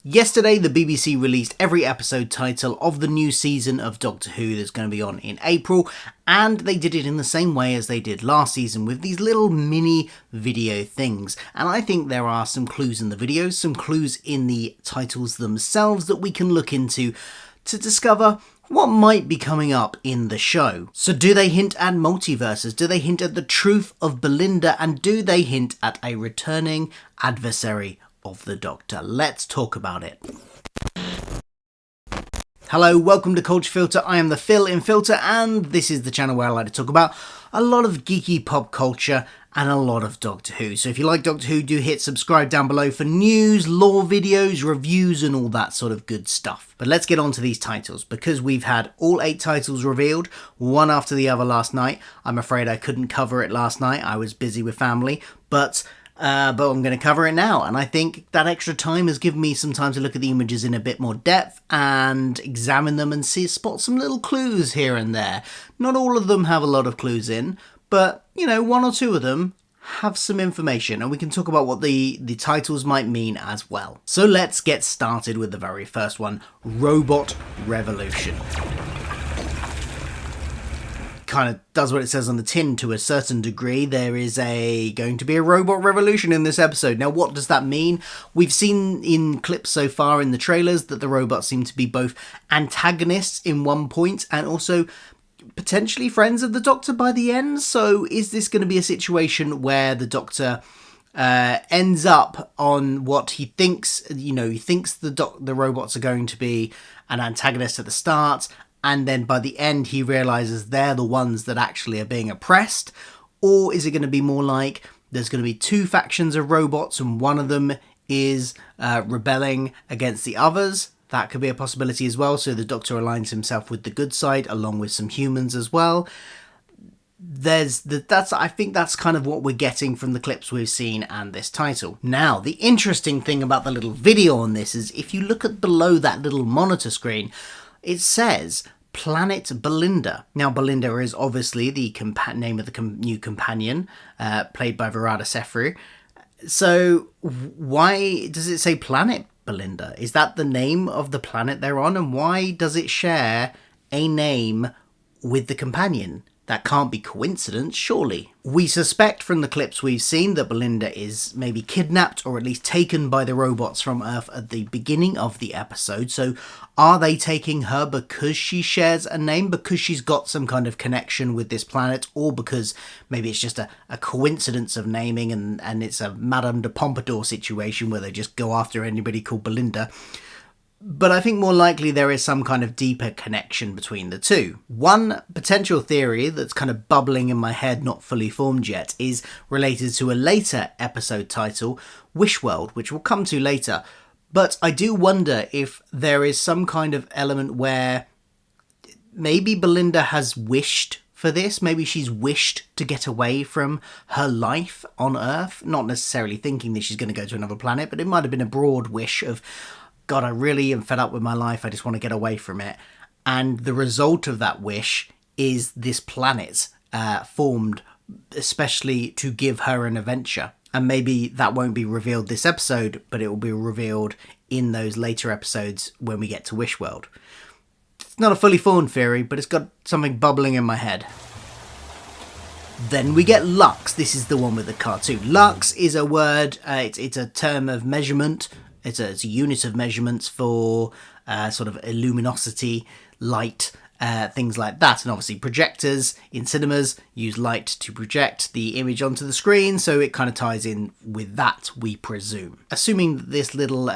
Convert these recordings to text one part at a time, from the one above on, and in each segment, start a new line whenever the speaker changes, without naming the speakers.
Yesterday, the BBC released every episode title of the new season of Doctor Who that's going to be on in April, and they did it in the same way as they did last season with these little mini video things. And I think there are some clues in the videos, some clues in the titles themselves that we can look into to discover what might be coming up in the show. So do they hint at multiverses? Do they hint at the truth of Belinda? And do they hint at a returning adversary of the Doctor? Let's talk about it. Hello, welcome to Culture Filter. I am the Phil in Filter, and this is the channel where I like to talk about a lot of geeky pop culture and a lot of Doctor Who. So if you like Doctor Who, do hit subscribe down below for news, lore videos, reviews, and all that sort of good stuff. But let's get on to these titles, because we've had all 8 titles revealed, one after the other last night. I'm afraid I couldn't cover it last night. I was busy with family, but I'm going to cover it now, and I think that extra time has given me some time to look at the images in a bit more depth and examine them and spot some little clues here and there. Not all of them have a lot of clues in, but, you know, one or two of them have some information, and we can talk about what the titles might mean as well. So let's get started with the very first one, Robot Revolution. Kind of does what it says on the tin to a certain degree. There is going to be a robot revolution in this episode. Now, what does that mean? We've seen in clips so far in the trailers that the robots seem to be both antagonists in one point and also potentially friends of the Doctor by the end. So is this going to be a situation where the Doctor ends up on what he thinks, he thinks the robots are going to be an antagonist at the start, and then by the end he realises they're the ones that actually are being oppressed? Or is it going to be more like there's going to be 2 factions of robots and one of them is rebelling against the others? That could be a possibility as well, so the Doctor aligns himself with the good side along with some humans as well. I think that's kind of what we're getting from the clips we've seen and this title. Now, the interesting thing about the little video on this is if you look at below that little monitor screen, it says Planet Belinda. Now, Belinda is obviously the name of the new companion, played by Verada Sefru. So why does it say Planet Belinda? Is that the name of the planet they're on? And why does it share a name with the companion? That can't be coincidence, surely. We suspect from the clips we've seen that Belinda is maybe kidnapped or at least taken by the robots from Earth at the beginning of the episode. So are they taking her because she shares a name, because she's got some kind of connection with this planet, or because maybe it's just a coincidence of naming and it's a Madame de Pompadour situation where they just go after anybody called Belinda? But I think more likely there is some kind of deeper connection between the two. One potential theory that's kind of bubbling in my head, not fully formed yet, is related to a later episode title, Wish World, which we'll come to later. But I do wonder if there is some kind of element where maybe Belinda has wished for this. Maybe she's wished to get away from her life on Earth, not necessarily thinking that she's going to go to another planet, but it might have been a broad wish of, God, I really am fed up with my life. I just want to get away from it. And the result of that wish is this planet formed especially to give her an adventure. And maybe that won't be revealed this episode, but it will be revealed in those later episodes when we get to Wish World. It's not a fully formed theory, but it's got something bubbling in my head. Then we get Lux. This is the one with the cartoon. Lux is a word, it's a term of measurement. It's a unit of measurements for sort of luminosity, light, things like that. And obviously projectors in cinemas use light to project the image onto the screen, so it kind of ties in with that, we presume. Assuming that this little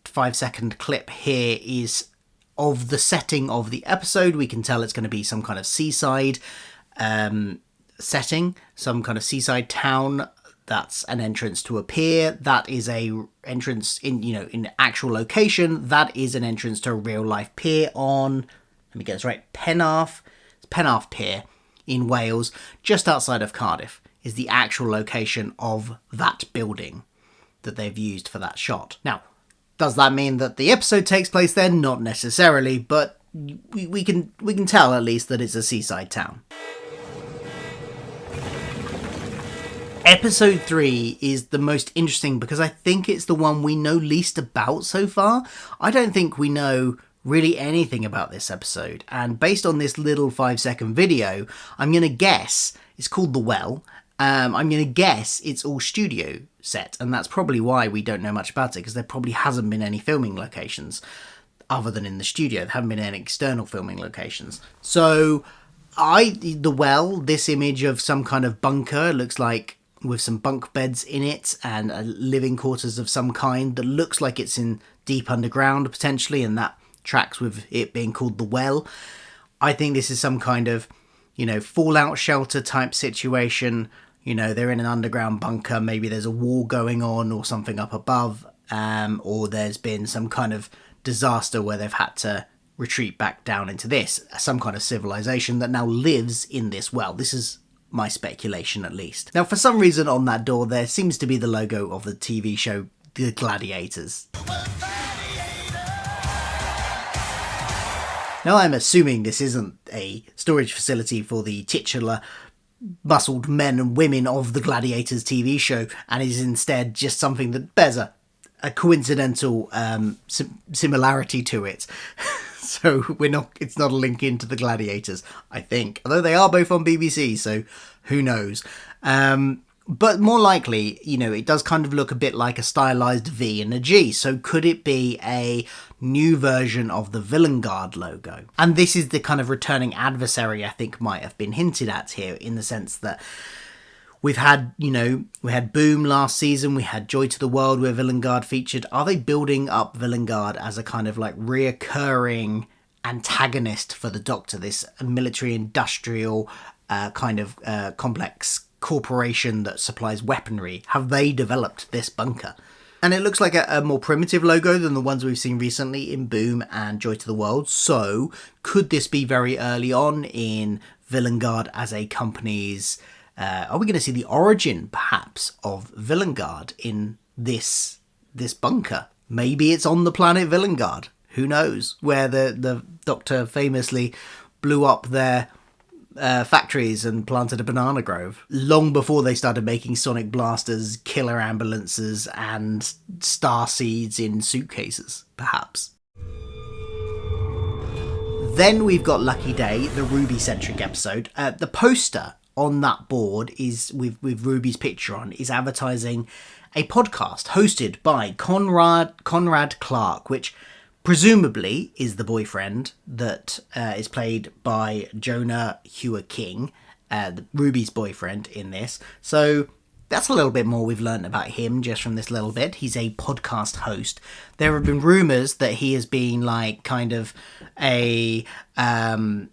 5-second clip here is of the setting of the episode, we can tell it's going to be some kind of seaside setting, some kind of seaside town. That's an entrance to a pier. That is a entrance in actual location. That is an entrance to a real life pier on, let me get this right, Penarth Pier in Wales, just outside of Cardiff, is the actual location of that building that they've used for that shot. Now, does that mean that the episode takes place there? Not necessarily, but we can tell at least that it's a seaside town. Episode 3 is the most interesting because I think it's the one we know least about so far. I don't think we know really anything about this episode, and based on this little 5-second video, I'm going to guess it's called The Well. I'm going to guess it's all studio set, and that's probably why we don't know much about it, because there probably hasn't been any filming locations other than in the studio. There haven't been any external filming locations. So The Well, this image of some kind of bunker, looks like with some bunk beds in it and living quarters of some kind that looks like it's in deep underground potentially, and that tracks with it being called The Well. I think this is some kind of, fallout shelter type situation. They're in an underground bunker. Maybe there's a war going on or something up above, or there's been some kind of disaster where they've had to retreat back down into this, some kind of civilization that now lives in this well. This is my speculation, at least. Now, for some reason on that door, there seems to be the logo of the TV show The Gladiators. Now, I'm assuming this isn't a storage facility for the titular muscled men and women of the Gladiators TV show, and is instead just something that bears a coincidental similarity to it. So it's not a link into the Gladiators, I think. Although they are both on BBC, so who knows. But more likely, it does kind of look a bit like a stylized V and a G. So could it be a new version of the Villain Guard logo? And this is the kind of returning adversary I think might have been hinted at here, in the sense that we've had, we had Boom last season, we had Joy to the World where Villain Guard featured. Are they building up Villain Guard as a kind of like reoccurring antagonist for the Doctor, this military industrial kind of complex corporation that supplies weaponry? Have they developed this bunker? And it looks like a more primitive logo than the ones we've seen recently in Boom and Joy to the World. So could this be very early on in Villain Guard as a company's... are we going to see the origin, perhaps, of Villain Guard in this bunker? Maybe it's on the planet Villain Guard. Who knows? Where the Doctor famously blew up their factories and planted a banana grove long before they started making sonic blasters, killer ambulances, and star seeds in suitcases, perhaps. Then we've got Lucky Day, the Ruby-centric episode. The poster on that board is with Ruby's picture on, is advertising a podcast hosted by Conrad Clark, which presumably is the boyfriend that is played by Jonah Hewer-King, Ruby's boyfriend in this. So that's a little bit more we've learned about him just from this little bit. He's a podcast host. There have been rumours that he has been like kind of a kind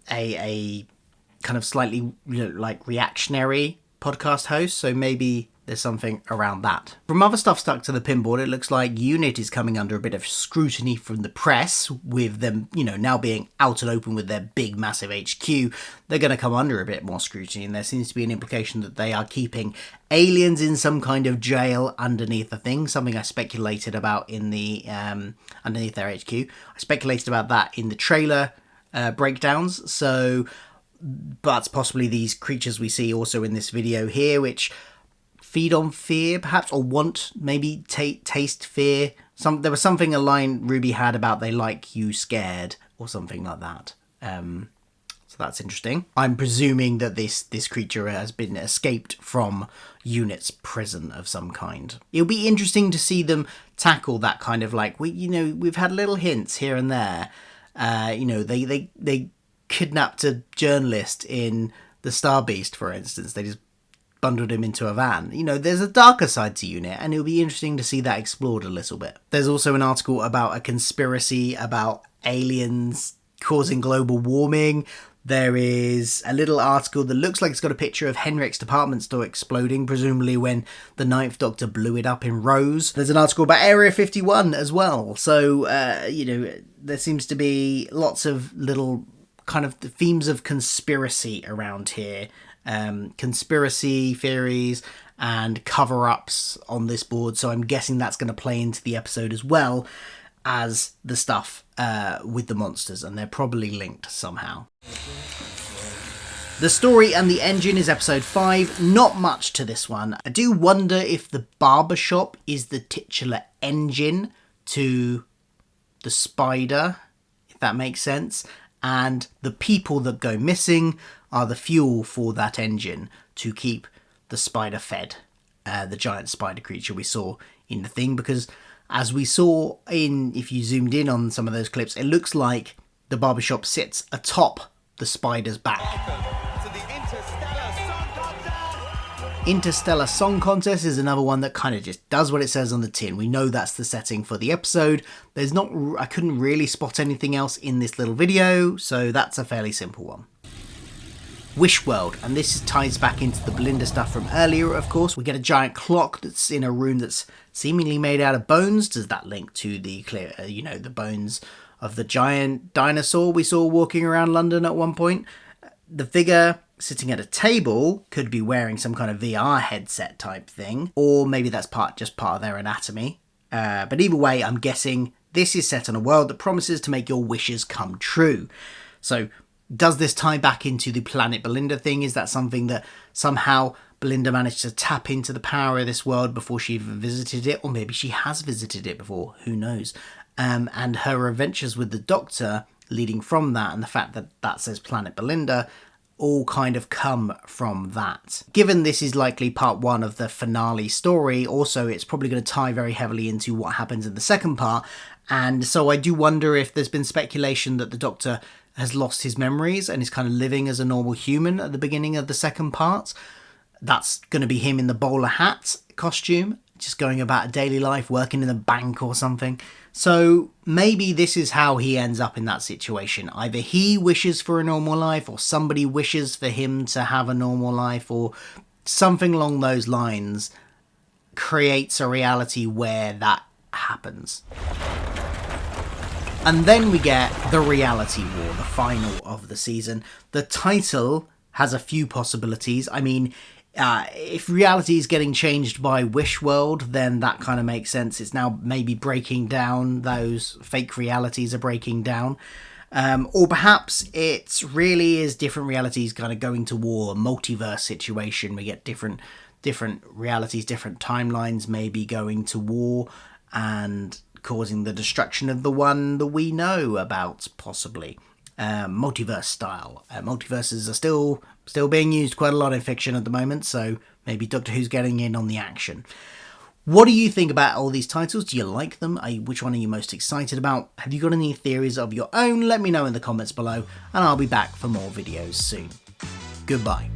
of slightly like reactionary podcast host, so maybe there's something around that. From other stuff stuck to the pinboard, it looks like UNIT is coming under a bit of scrutiny from the press, with them, now being out and open with their big, massive HQ. They're going to come under a bit more scrutiny, and there seems to be an implication that they are keeping aliens in some kind of jail underneath the thing, something I speculated about in the, underneath their HQ. I speculated about that in the trailer breakdowns, but possibly these creatures we see also in this video here, which feed on fear, perhaps, or maybe taste fear. There was something, a line Ruby had about they like you scared, or something like that. So that's interesting. I'm presuming that this creature has been escaped from UNIT's prison of some kind. It'll be interesting to see them tackle that kind of like, we've had little hints here and there. They kidnapped a journalist in the Star Beast, for instance. They just bundled him into a van. There's a darker side to UNIT, and it'll be interesting to see that explored a little bit. There's also an article about a conspiracy about aliens causing global warming. There is a little article that looks like it's got a picture of Henrik's department store exploding, presumably when the Ninth Doctor blew it up in Rose. There's an article about Area 51 as well. So, there seems to be lots of little kind of themes of conspiracy around here. Conspiracy theories and cover-ups on this board, so I'm guessing that's going to play into the episode as well as the stuff with the monsters, and they're probably linked somehow. The story and the engine is episode 5, not much to this one. I do wonder if the barbershop is the titular engine to the spider, if that makes sense, and the people that go missing are the fuel for that engine to keep the spider fed, the giant spider creature we saw in the thing, because as we saw if you zoomed in on some of those clips, it looks like the barbershop sits atop the spider's back. Interstellar Song Contest is another one that kind of just does what it says on the tin. We know that's the setting for the episode. I couldn't really spot anything else in this little video, so that's a fairly simple one. Wish World, and this ties back into the Belinda stuff from earlier, of course. We get a giant clock that's in a room that's seemingly made out of bones. Does that link to the the bones of the giant dinosaur we saw walking around London at one point? The figure sitting at a table could be wearing some kind of VR headset type thing, or maybe that's just part of their anatomy. But either way, I'm guessing this is set on a world that promises to make your wishes come true. So does this tie back into the Planet Belinda thing? Is that something that somehow Belinda managed to tap into the power of this world before she even visited it? Or maybe she has visited it before, who knows? And her adventures with the Doctor leading from that, and the fact that that says Planet Belinda, all kind of come from that. Given this is likely part 1 of the finale story, also it's probably going to tie very heavily into what happens in the second part, and so I do wonder if there's been speculation that the Doctor has lost his memories and is kind of living as a normal human at the beginning of the second part. That's going to be him in the bowler hat costume, just going about a daily life, working in a bank or something. So maybe this is how he ends up in that situation. Either he wishes for a normal life, or somebody wishes for him to have a normal life, or something along those lines creates a reality where that happens. And then we get the reality war, the final of the season. The title has a few possibilities. I mean, if reality is getting changed by Wish World, then that kind of makes sense. It's now maybe breaking down, those fake realities are breaking down. Or perhaps it really is different realities kind of going to war, a multiverse situation. We get different realities, different timelines maybe going to war and causing the destruction of the one that we know about, possibly. Multiverse style. Multiverses are still being used quite a lot in fiction at the moment, so maybe Doctor Who's getting in on the action. What do you think about all these titles? Do you like them? Which one are you most excited about? Have you got any theories of your own? Let me know in the comments below, and I'll be back for more videos soon. Goodbye.